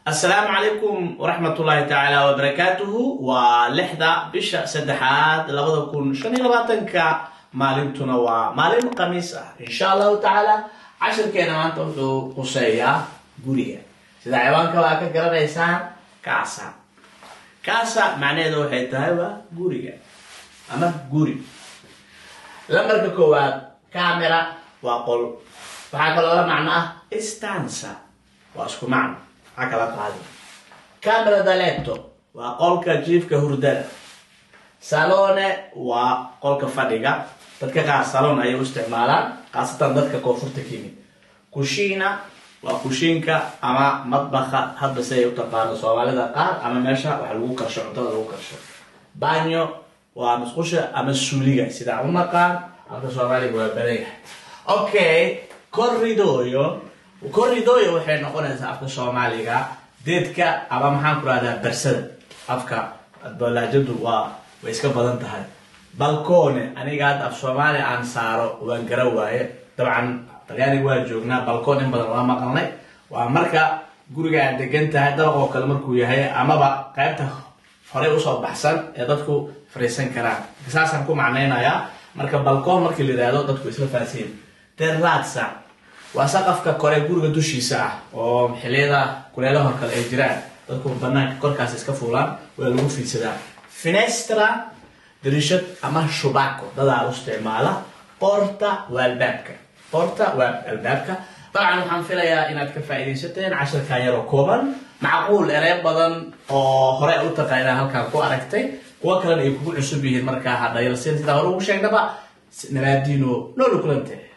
السلام عليكم ورحمة الله تعالى وبركاته ولحظة بشا سدحات لغدا كون شني لباتنكا مالنتنا ومالين قميصة إن شاء الله تعالى عشر كينا ما انتو قصية قرية سيدا عيوانك واكا قرانيسان كاسا معنى دو حيثا هو قرية أما قري لما ركوات كاميرا وقل فحاك الله معناه استانسا واسكو معنى حكلا قادم كاميرا داليتو وقولك جيفك هردل سالونة وقولك فاديغا تدكا سالون أيو استعمالا خاصة دادك كوفرت كيمي كوشينا وكوشينكا أما مطبخة هاد سيو تقارن سوالي دقار أما ماشا وحلوو كرشو عطا لو كرشو بانيو ومسقوشة أما السوليغا سيدا عمنا قان عطا سوالي بوابريح أوكي كوريدويو وكوريدويو waxay noqonaysaa afka Soomaaliga deedka aba maxaan ku raadaa barsada afka dolaajadu way iska badan tahay balkoone aniga aad af Soomaali aan saaro waan garan waaye dabcan talyaaniga waa joognaa balkoon in badan waa maqalnay waa marka guriga aad degan tahay dabaq oo kale markuu yahay amaba qaybta hore u soo baxsan ee dadku fariisan karaan isaasan ku macnaynayaa marka balkoon markii la yiraahdo dadku isla faasiin terrazza وسقفك كوري غورغا دوشيسا oo xiliyada kuleelaha kale ay jiraan dadku banaanka korkaas iska fuulaan waa lagu fiidsadaa finestra dirishad ama shubako dada u isticmaala porta walbaabka طبعا waxaan filayaa inaad ka faa'iideysateen 10 ka yar oo kooban macquul eray badan oo hore u taqaanaa halka ku aragtay kuwa kale ay kugu cusub yihiin marka hadda yar sida hore ugu sheegnaba nabaadiino nool kulante